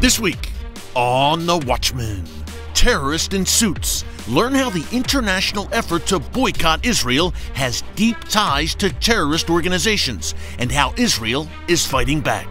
This week on The Watchman, terrorist in suits. Learn how the international effort to boycott Israel has deep ties to terrorist organizations and how Israel is fighting back.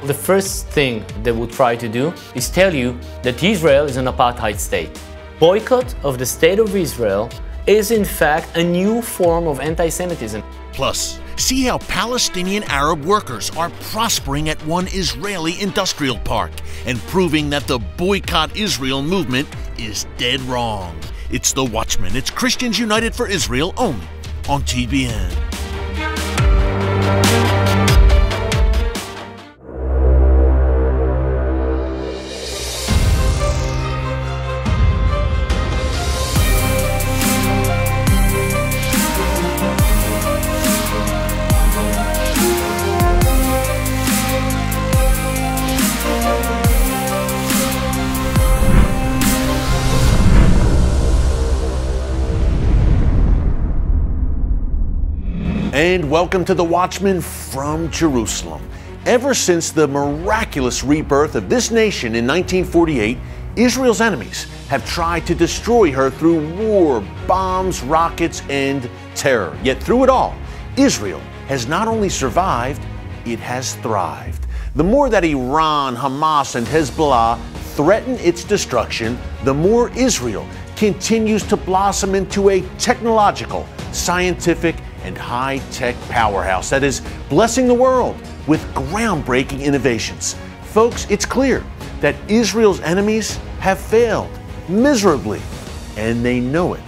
The first thing they will try to do is tell you that Israel is an apartheid state. Boycott of the state of Israel is in fact a new form of anti-Semitism. Plus, see how Palestinian Arab workers are prospering at one Israeli industrial park and proving that the boycott Israel movement is dead wrong. It's The Watchman. It's Christians United for Israel only on TBN. And welcome to The Watchman from Jerusalem. Ever since the miraculous rebirth of this nation in 1948, Israel's enemies have tried to destroy her through war, bombs, rockets, and terror. Yet through it all, Israel has not only survived, it has thrived. The more that Iran, Hamas, and Hezbollah threaten its destruction, the more Israel continues to blossom into a technological, scientific, and high-tech powerhouse that is blessing the world with groundbreaking innovations. Folks, it's clear that Israel's enemies have failed miserably, and they know it.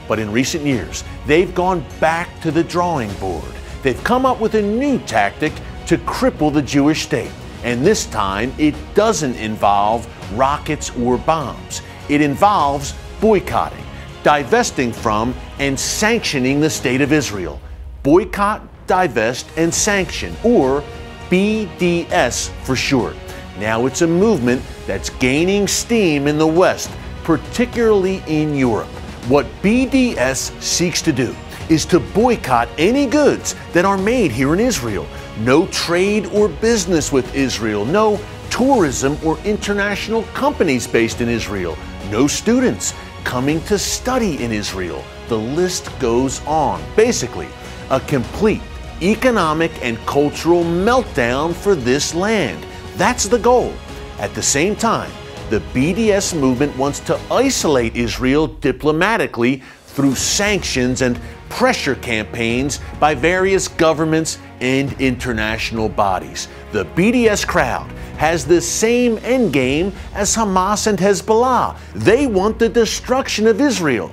But in recent years, they've gone back to the drawing board. They've come up with a new tactic to cripple the Jewish state. And this time, it doesn't involve rockets or bombs. It involves boycotting, divesting from, and sanctioning the state of Israel. Boycott, divest, and sanction, or BDS for short. Now it's a movement that's gaining steam in the West, particularly in Europe. What BDS seeks to do is to boycott any goods that are made here in Israel. No trade or business with Israel. No tourism or international companies based in Israel. No students coming to study in Israel. The list goes on. Basically, a complete economic and cultural meltdown for this land. That's the goal. At the same time, the BDS movement wants to isolate Israel diplomatically through sanctions and pressure campaigns by various governments and international bodies. The BDS crowd has the same endgame as Hamas and Hezbollah. They want the destruction of Israel.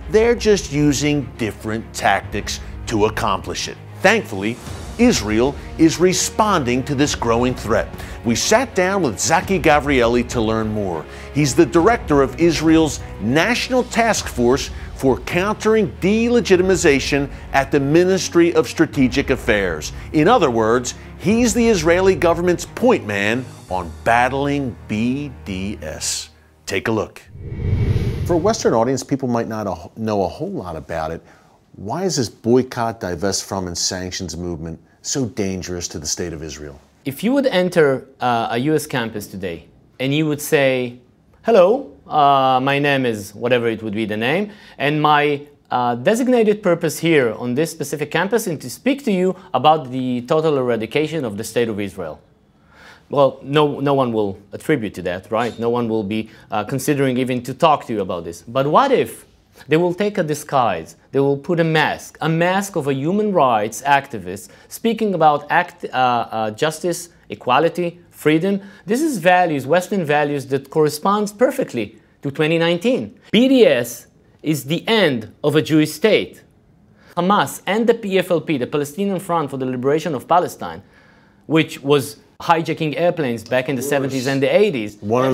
They're just using different tactics to accomplish it. Thankfully, Israel is responding to this growing threat. We sat down with Tzahi Gavrieli to learn more. He's the director of Israel's National Task Force for Countering Delegitimization at the Ministry of Strategic Affairs. In other words, he's the Israeli government's point man on battling BDS. Take a look. For a Western audience, people might not know a whole lot about it. Why is this boycott, divest from, and sanctions movement so dangerous to the state of Israel? If you would enter a US campus today and you would say, hello, my name is whatever it would be the name, and my designated purpose here on this specific campus is to speak to you about the total eradication of the state of Israel. Well, no one will attribute to that, right? No one will be considering even to talk to you about this. But what if they will take a disguise? They will put a mask of a human rights activist speaking about justice, equality, freedom. This is values, Western values that corresponds perfectly to 2019. BDS is the end of a Jewish state. Hamas and the PFLP, the Palestinian Front for the Liberation of Palestine, which was hijacking airplanes back in the 70s and the 80s. One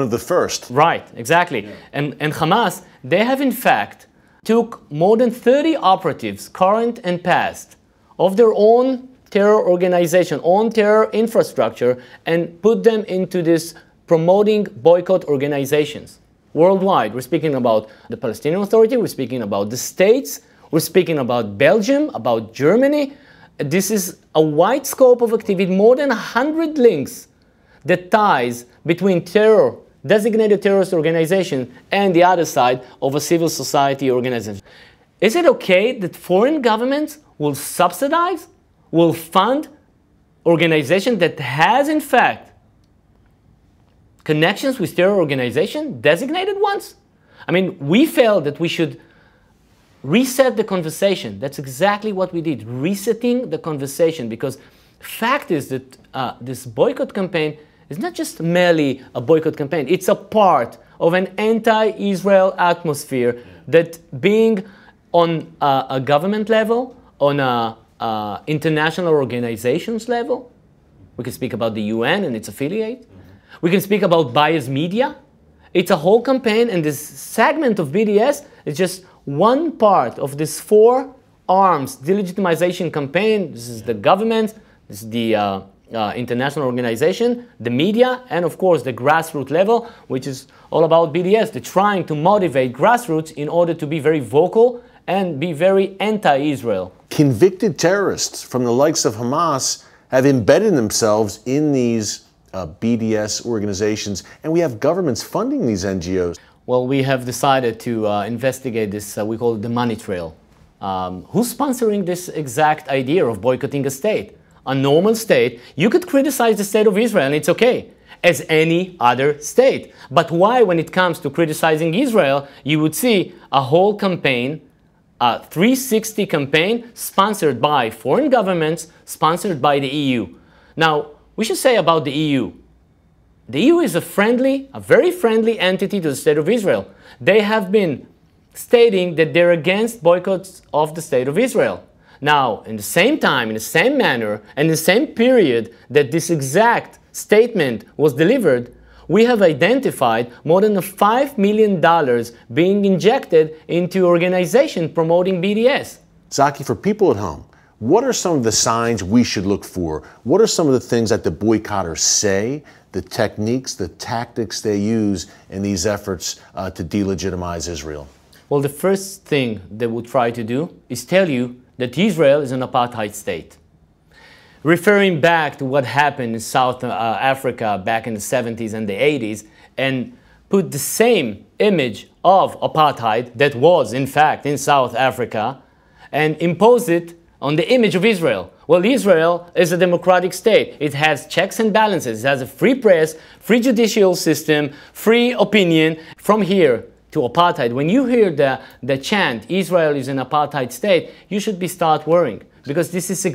of the first. Right, exactly. Yeah. And Hamas, they have in fact took more than 30 operatives, current and past, of their own terror organization, own terror infrastructure, and put them into this promoting boycott organizations worldwide. We're speaking about the Palestinian Authority, we're speaking about the states, we're speaking about Belgium, about Germany. This is a wide scope of activity, more than 100 links the ties between terror, designated terrorist organization, and the other side of a civil society organization. Is it okay that foreign governments will subsidize, will fund organization that has in fact connections with terror organization, designated ones? I mean, we felt that we should reset the conversation. That's exactly what we did, resetting the conversation, because fact is that this boycott campaign is not just merely a boycott campaign. It's a part of an anti-Israel atmosphere that being on a government level, on a international organizations level, we can speak about the UN and its affiliate. We can speak about biased media. It's a whole campaign, and this segment of BDS is just one part of this four arms delegitimization campaign. This is the government, this is the international organization, the media, and of course the grassroots level, which is all about BDS. They're trying to motivate grassroots in order to be very vocal and be very anti-Israel. Convicted terrorists from the likes of Hamas have embedded themselves in these BDS organizations, and we have governments funding these NGOs. Well, we have decided to investigate this, we call it the money trail. Who's sponsoring this exact idea of boycotting a state? A normal state, you could criticize the state of Israel and it's okay, as any other state. But why, when it comes to criticizing Israel, you would see a whole campaign, a 360 campaign sponsored by foreign governments, sponsored by the EU. Now, we should say about the EU. The EU is a very friendly entity to the state of Israel. They have been stating that they're against boycotts of the state of Israel. Now, in the same time, in the same manner, and in the same period that this exact statement was delivered, we have identified more than $5 million being injected into organizations promoting BDS. Tzahi, for people at home, what are some of the signs we should look for? What are some of the things that the boycotters say, the techniques, the tactics they use in these efforts to delegitimize Israel? Well, the first thing they would try to do is tell you that Israel is an apartheid state. Referring back to what happened in South Africa back in the 70s and the 80s, and put the same image of apartheid that was, in fact, in South Africa, and impose it on the image of Israel. Well, Israel is a democratic state. It has checks and balances. It has a free press, free judicial system, free opinion. From here to apartheid, when you hear the chant, Israel is an apartheid state, you should start worrying. Because this is the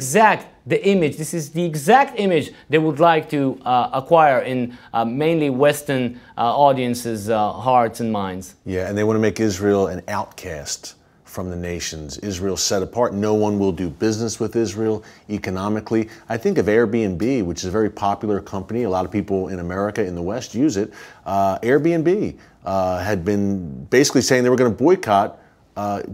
exact image they would like to acquire in mainly Western audiences' hearts and minds. Yeah, and they want to make Israel an outcast from the nations. Israel set apart. No one will do business with Israel economically. I think of Airbnb, which is a very popular company. A lot of people in America, in the West, use it. Airbnb had been basically saying they were going to boycott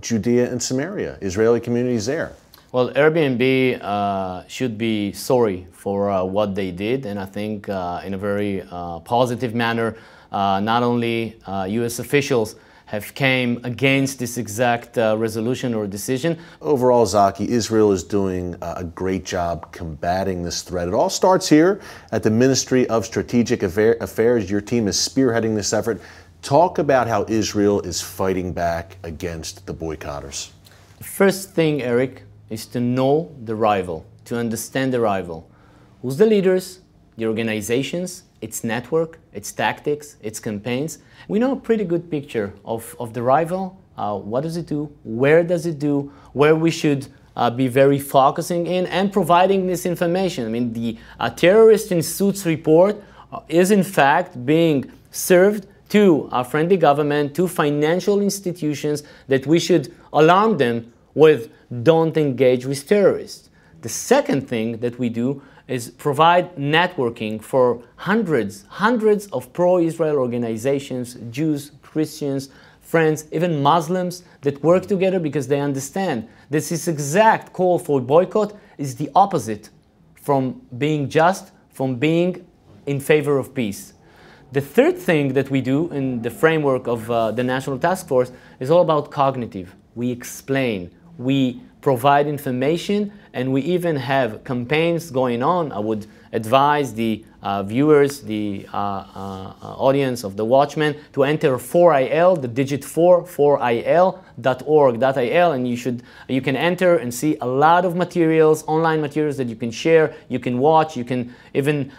Judea and Samaria, Israeli communities there. Well, Airbnb should be sorry for what they did, and I think in a very positive manner, not only U.S. officials have came against this exact resolution or decision. Overall, Tzahi, Israel is doing a great job combating this threat. It all starts here at the Ministry of Strategic Affairs. Your team is spearheading this effort. Talk about how Israel is fighting back against the boycotters. The first thing, Eric, is to know the rival, to understand the rival. Who's the leaders, the organizations, its network, its tactics, its campaigns. We know a pretty good picture of the rival. What does it do? Where does it do? Where we should be very focusing in and providing this information. I mean, the terrorist in suits report is in fact being served to a friendly government, to financial institutions, that we should alarm them with don't engage with terrorists. The second thing that we do is provide networking for hundreds of pro-Israel organizations, Jews, Christians, friends, even Muslims that work together because they understand this exact call for boycott is the opposite from being just, from being in favor of peace. The third thing that we do in the framework of the National Task Force is all about cognitive. We explain, we provide information, and we even have campaigns going on. I would advise the viewers, the audience of the Watchman, to enter 4IL, the digit 4il.org.il, and you can enter and see a lot of materials, online materials that you can share, you can watch, you can even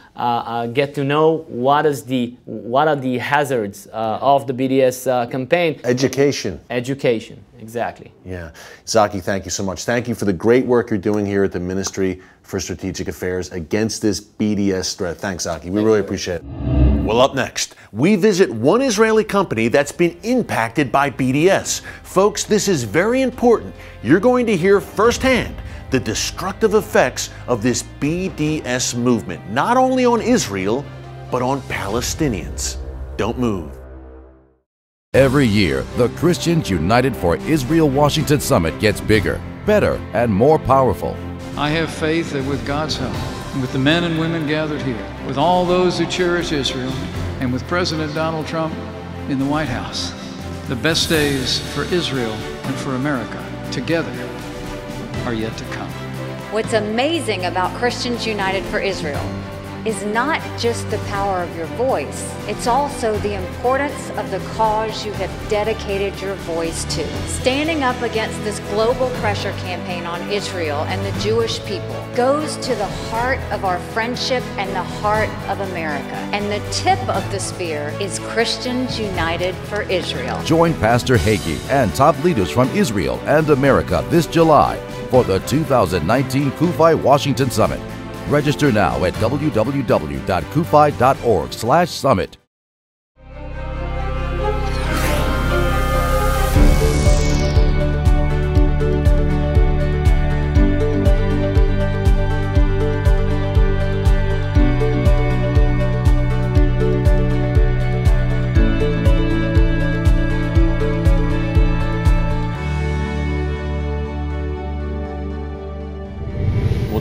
get to know what are the hazards of the BDS campaign. Education. Education, exactly. Yeah. Tzahi, thank you so much. Thank you for the great work you're doing here at the Ministry for Strategic Affairs against this BDS threat. Thanks, Tzahi. We really appreciate it. Well, up next, we visit one Israeli company that's been impacted by BDS. Folks, this is very important. You're going to hear firsthand the destructive effects of this BDS movement, not only on Israel, but on Palestinians. Don't move. Every year, the Christians United for Israel Washington Summit gets bigger, better, and more powerful. I have faith that with God's help, and with the men and women gathered here, with all those who cherish Israel, and with President Donald Trump in the White House, the best days for Israel and for America together are yet to come. What's amazing about Christians United for Israel is not just the power of your voice, it's also the importance of the cause you have dedicated your voice to. Standing up against this global pressure campaign on Israel and the Jewish people goes to the heart of our friendship and the heart of America. And the tip of the spear is Christians United for Israel. Join Pastor Hagee and top leaders from Israel and America this July for the 2019 CUFI Washington Summit. Register now at www.cufi.org/summit.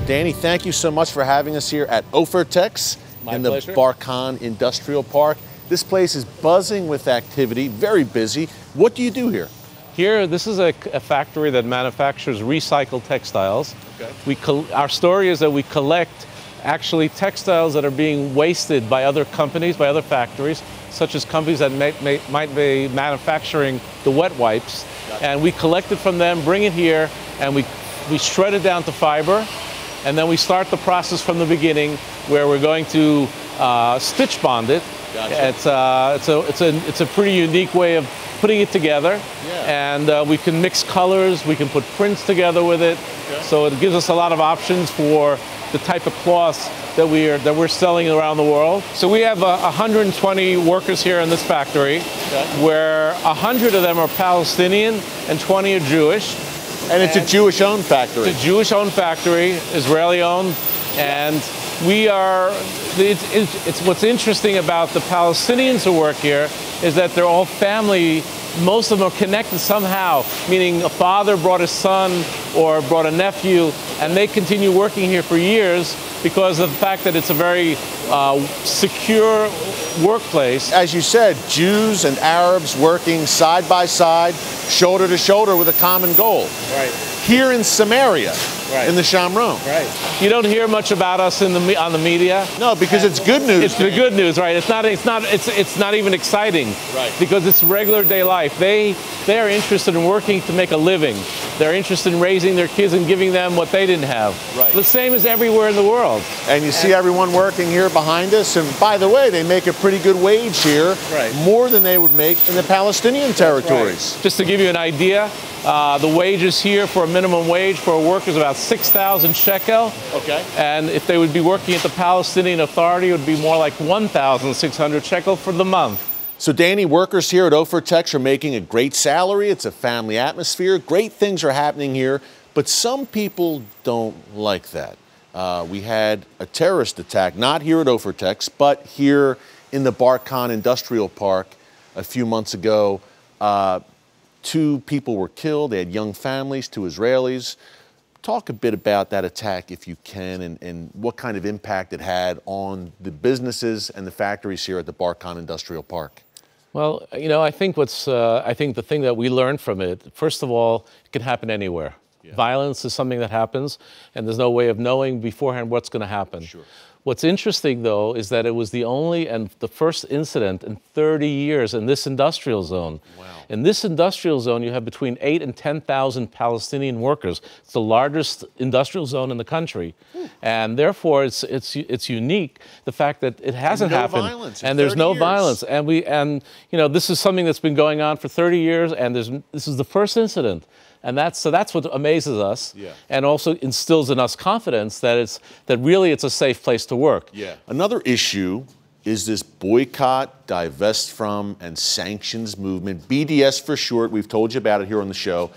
Danny, thank you so much for having us here at Ofertex in the pleasure. Barkan Industrial Park. This place is buzzing with activity, very busy. What do you do here? Here, this is a factory that manufactures recycled textiles. Okay. Our story is that we collect actually textiles that are being wasted by other companies, by other factories, such as companies that might be manufacturing the wet wipes. And we collect it from them, bring it here, and we shred it down to fiber. And then we start the process from the beginning, where we're going to stitch bond it. Gotcha. It's a pretty unique way of putting it together. Yeah. And we can mix colors, we can put prints together with it. Okay. So it gives us a lot of options for the type of cloths that we're selling around the world. So we have 120 workers here in this factory, okay, where 100 of them are Palestinian and 20 are Jewish. And it's a Jewish-owned factory. It's a Jewish-owned factory, Israeli-owned, and we are. It's what's interesting about the Palestinians who work here is that they're all family. Most of them are connected somehow, meaning a father brought a son or brought a nephew, and they continue working here for years because of the fact that it's a very secure workplace. As you said, Jews and Arabs working side by side, shoulder to shoulder with a common goal. Right. Here in Samaria, right, in the Shamron. Right. You don't hear much about us on the media. No, because it's good news. It's the good news, right? It's not even exciting. Right. Because it's regular day life. They are interested in working to make a living. They're interested in raising their kids and giving them what they didn't have. Right. The same as everywhere in the world. And you see everyone working here behind us. And by the way, they make a pretty good wage here. Right. More than they would make in the Palestinian territories. Right. Just to give you an idea, the wages here for a minimum wage for a worker is about 6,000 shekel. Okay. And if they would be working at the Palestinian Authority, it would be more like 1,600 shekel for the month. So, Danny, workers here at Ofertex are making a great salary. It's a family atmosphere. Great things are happening here. But some people don't like that. We had a terrorist attack, not here at Ofertex, but here in the Barkan Industrial Park a few months ago. 2 people were killed. They had young families, 2 Israelis. Talk a bit about that attack, if you can, and what kind of impact it had on the businesses and the factories here at the Barkan Industrial Park. Well, you know, I think the thing that we learned from it, first of all, it can happen anywhere. Yeah. Violence is something that happens, and there's no way of knowing beforehand what's going to happen. Sure. What's interesting, though, is that it was the only and the first incident in 30 years in this industrial zone. Wow. In this industrial zone, you have between 8,000 and 10,000 Palestinian workers. It's the largest industrial zone in the country. And therefore, it's unique, the fact that it hasn't happened. Violence and there's no violence. And you know, this is something that's been going on for 30 years, and this is the first incident. And that's what amazes us, and also instills in us confidence that really it's a safe place to work. Yeah. Another issue is this boycott, divest from, and sanctions movement, BDS for short. We've told you about it here on the show.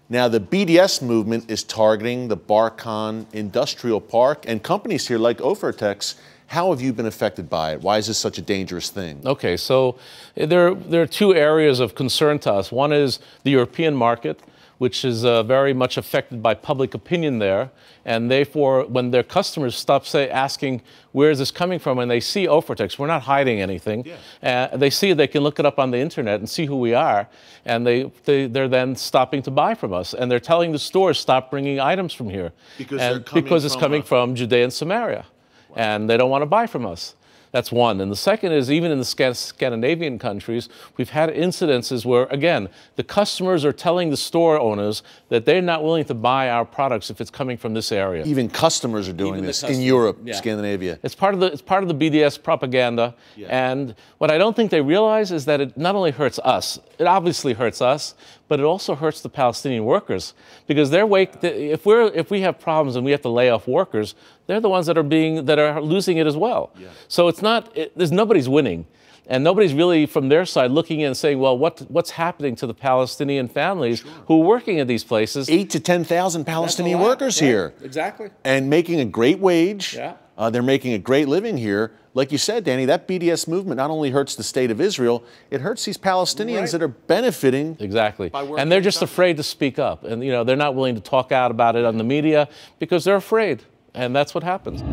Now, the BDS movement is targeting the Barkhan Industrial Park and companies here like Ofertex. How have you been affected by it? Why is this such a dangerous thing? Okay, so there are two areas of concern to us. One is the European market, which is very much affected by public opinion there. And therefore, when their customers stop asking, where is this coming from, and they see Ofertex, we're not hiding anything. They see they can look it up on the internet and see who we are, and they're then stopping to buy from us. And they're telling the stores, stop bringing items from here. Because it's coming from Judea and Samaria. Wow. And they don't want to buy from us. That's one. And the second is, even in the Scandinavian countries, we've had incidences where, again, the customers are telling the store owners that they're not willing to buy our products if it's coming from this area. Even customers are doing this in Europe, Scandinavia. It's part of the BDS propaganda. And what I don't think they realize is that it not only hurts us, it obviously hurts us, but it also hurts the Palestinian workers, because if we have problems and we have to lay off workers, they're the ones that are losing it as well. So there's nobody's winning, and nobody's really from their side looking in and saying, well, what's happening to the Palestinian families who are working at these places? 8,000 to 10,000 Palestinian workers here. Exactly. And making a great wage. They're making a great living here. Like you said, Danny, that BDS movement not only hurts the state of Israel, it hurts these Palestinians that are benefiting. Exactly. And they're just afraid to speak up. And, you know, they're not willing to talk out about it on the media because they're afraid. And that's what happens.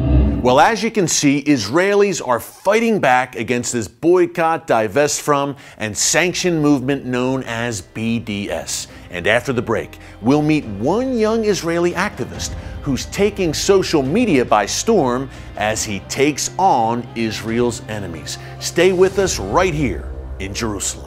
Well, as you can see, Israelis are fighting back against this boycott, divest from, and sanction movement known as BDS. And after the break, we'll meet one young Israeli activist who's taking social media by storm as he takes on Israel's enemies. Stay with us right here in Jerusalem.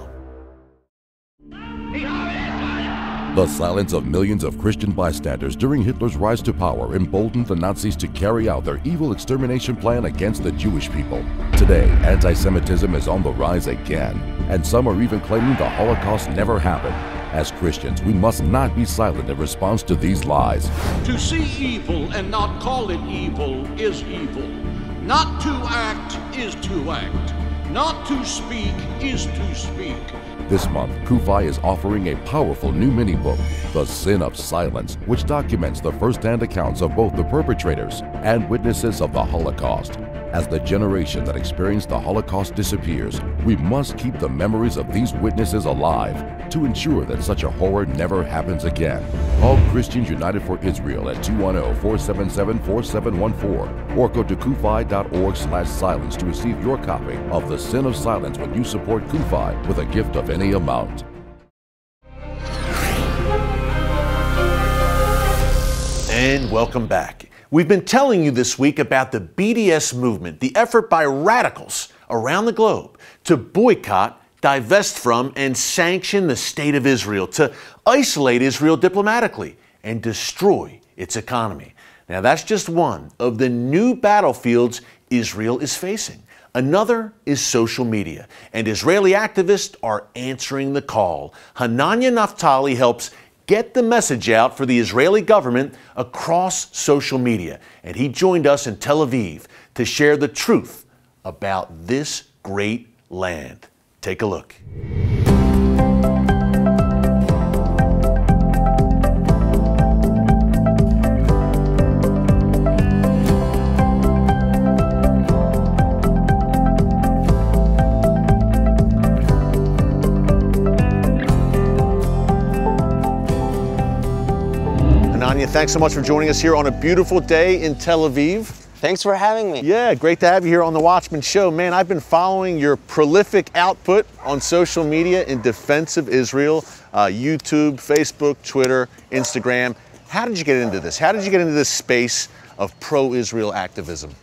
The silence of millions of Christian bystanders during Hitler's rise to power emboldened the Nazis to carry out their evil extermination plan against the Jewish people. Today, anti-Semitism is on the rise again, and some are even claiming the Holocaust never happened. As Christians, we must not be silent in response to these lies. To see evil and not call it evil is evil. Not to act is to act. Not to speak is to speak. This month, CUFI is offering a powerful new mini-book, The Sin of Silence, which documents the first-hand accounts of both the perpetrators and witnesses of the Holocaust. As the generation that experienced the Holocaust disappears, we must keep the memories of these witnesses alive to ensure that such a horror never happens again. Call Christians United for Israel at 210-477-4714 or go to kufi.org/silence to receive your copy of The Sin of Silence when you support CUFI with a gift of any amount. And welcome back. We've been telling you this week about the BDS movement, the effort by radicals around the globe to boycott, divest from, and sanction the state of Israel, to isolate Israel diplomatically and destroy its economy. Now, that's just one of the new battlefields Israel is facing. Another is social media, and Israeli activists are answering the call. Hananya Naftali helps get the message out for the Israeli government across social media. And he joined us in Tel Aviv to share the truth about this great land. Take a look. Thanks so much for joining us here on a beautiful day in Tel Aviv. Thanks for having me. Yeah, great to have you here on the Watchman Show. Man, I've been following your prolific output on social media in defense of Israel, YouTube, Facebook, Twitter, Instagram. How did you get into this? How did you get into this space of pro-Israel activism?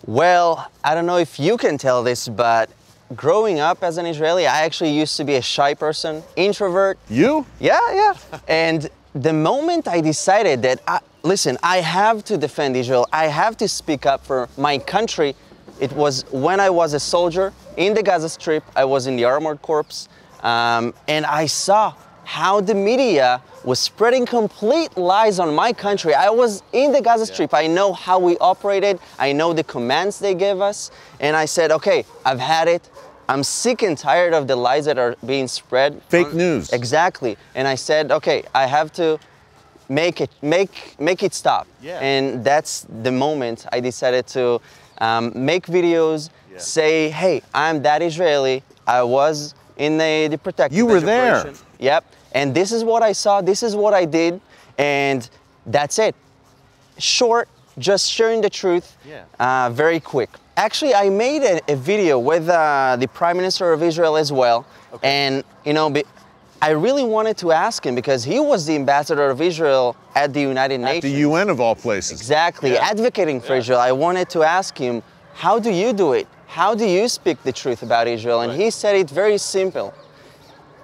Well, I don't know if you can tell this, but growing up as an Israeli, I actually used to be a shy person, introvert. You? Yeah. And the moment I decided that, listen, I have to defend Israel, I have to speak up for my country, it was when I was a soldier in the Gaza Strip. I was in the Armored Corps, and I saw how the media was spreading complete lies on my country. I was in the Gaza Strip. I know how we operated. I know the commands they gave us. And I said, okay, I've had it. I'm sick and tired of the lies that are being spread. Fake news. Exactly. And I said, okay, I have to make it stop. Yeah. And that's the moment I decided to make videos, say, hey, I'm that Israeli. I was in the protective You were there. operation. Yep. And this is what I saw, this is what I did, and that's it. Short, just sharing the truth, very quick. Actually, I made a video with the Prime Minister of Israel as well, and you know, I really wanted to ask him because he was the ambassador of Israel at the United Nations. The UN of all places. Exactly, advocating for Israel. I wanted to ask him, how do you do it? How do you speak the truth about Israel? And he said it very simple.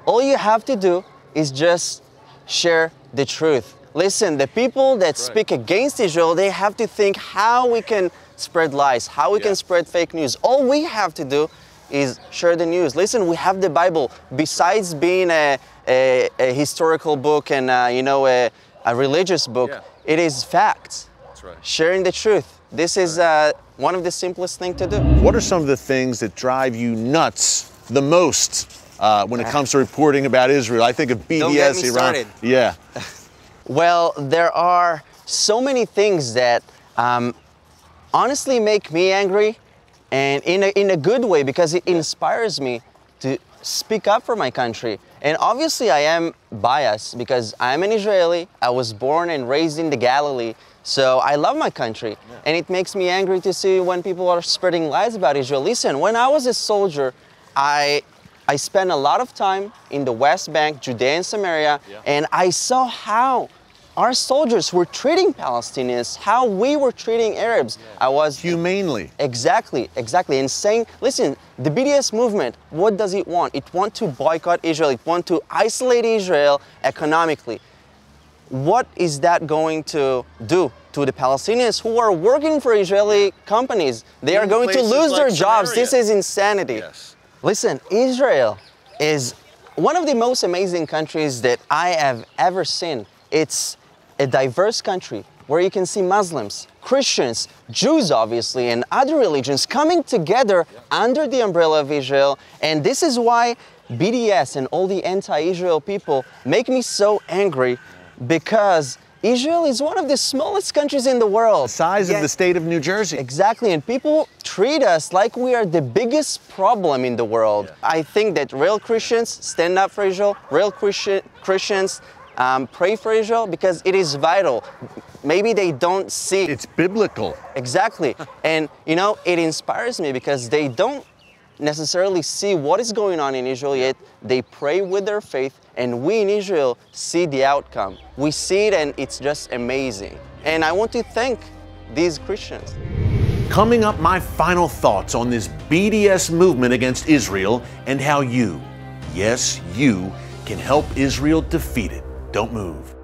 All you have to do is just share the truth. Listen, the people that speak against Israel, they have to think how we can spread lies, how we can spread fake news. All we have to do is share the news. Listen, we have the Bible. Besides being a historical book and a religious book, it is facts. That's right. Sharing the truth. This is one of the simplest things to do. What are some of the things that drive you nuts the most when it comes to reporting about Israel? I think of BDS, Don't get me Iran. started. Yeah. Well, there are so many things that honestly make me angry, and in a good way, because it inspires me to speak up for my country. And obviously I am biased because I'm an Israeli. I was born and raised in the Galilee, so I love my country. And it makes me angry to see when people are spreading lies about Israel. Listen, when I was a soldier, I spent a lot of time in the West Bank, Judea and Samaria, and I saw how our soldiers were treating Palestinians, how we were treating Arabs. I was humanely. Exactly. And saying, listen, the BDS movement, what does it want? It wants to boycott Israel. It wants to isolate Israel economically. What is that going to do to the Palestinians who are working for Israeli companies? They are going to lose their jobs. This is insanity. Yes. Listen, Israel is one of the most amazing countries that I have ever seen. It's a diverse country where you can see Muslims, Christians, Jews obviously, and other religions coming together under the umbrella of Israel. And this is why BDS and all the anti-Israel people make me so angry, because Israel is one of the smallest countries in the world. The size of the state of New Jersey. Exactly, and people treat us like we are the biggest problem in the world. I think that real Christians stand up for Israel, real Christians pray for Israel, because it is vital. Maybe they don't see. It's biblical. Exactly. And you know, it inspires me because they don't necessarily see what is going on in Israel, yet they pray with their faith, and we in Israel see the outcome. We see it, and it's just amazing. And I want to thank these Christians. Coming up, my final thoughts on this BDS movement against Israel and how you, yes, you, can help Israel defeat it. Don't move.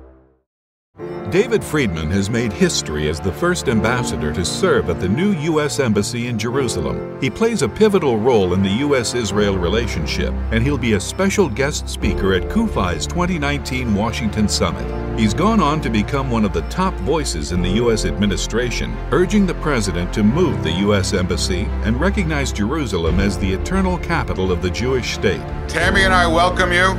David Friedman has made history as the first ambassador to serve at the new U.S. Embassy in Jerusalem. He plays a pivotal role in the U.S.-Israel relationship, and he'll be a special guest speaker at CUFI's 2019 Washington Summit. He's gone on to become one of the top voices in the U.S. administration, urging the president to move the U.S. Embassy and recognize Jerusalem as the eternal capital of the Jewish state. Tammy and I welcome you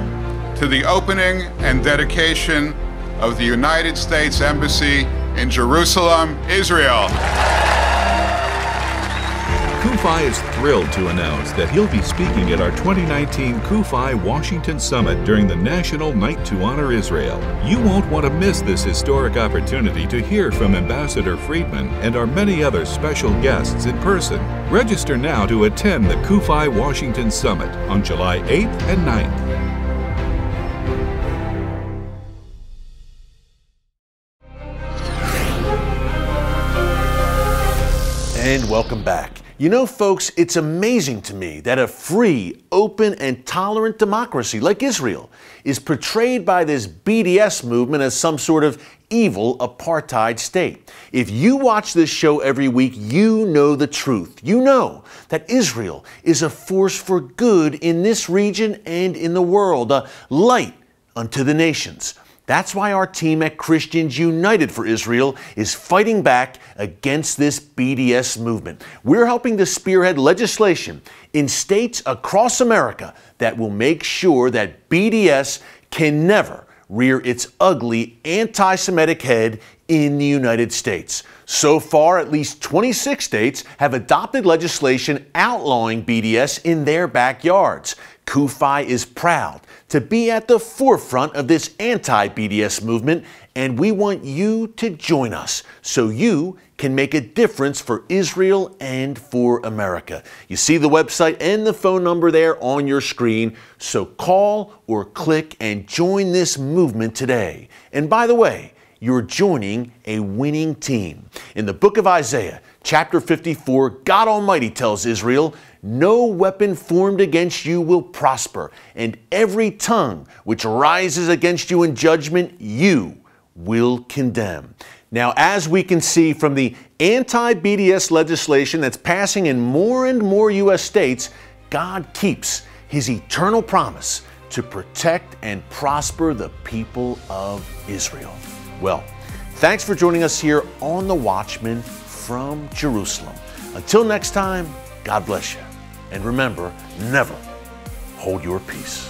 to the opening and dedication of the United States Embassy in Jerusalem, Israel. CUFI is thrilled to announce that he'll be speaking at our 2019 CUFI Washington Summit during the National Night to Honor Israel. You won't want to miss this historic opportunity to hear from Ambassador Friedman and our many other special guests in person. Register now to attend the CUFI Washington Summit on July 8th and 9th. And welcome back. You know, folks, it's amazing to me that a free, open, and tolerant democracy like Israel is portrayed by this BDS movement as some sort of evil apartheid state. If you watch this show every week, you know the truth. You know that Israel is a force for good in this region and in the world, a light unto the nations. That's why our team at Christians United for Israel is fighting back against this BDS movement. We're helping to spearhead legislation in states across America that will make sure that BDS can never rear its ugly anti-Semitic head in the United States. So far, at least 26 states have adopted legislation outlawing BDS in their backyards. CUFI is proud to be at the forefront of this anti-BDS movement, and we want you to join us so you can make a difference for Israel and for America. You see the website and the phone number there on your screen, so call or click and join this movement today. And by the way, you're joining a winning team. In the book of Isaiah, chapter 54, God Almighty tells Israel, "No weapon formed against you will prosper, and every tongue which rises against you in judgment, you will condemn." Now, as we can see from the anti-BDS legislation that's passing in more and more U.S. states, God keeps His eternal promise to protect and prosper the people of Israel. Well, thanks for joining us here on The Watchman from Jerusalem. Until next time, God bless you. And remember, never hold your peace.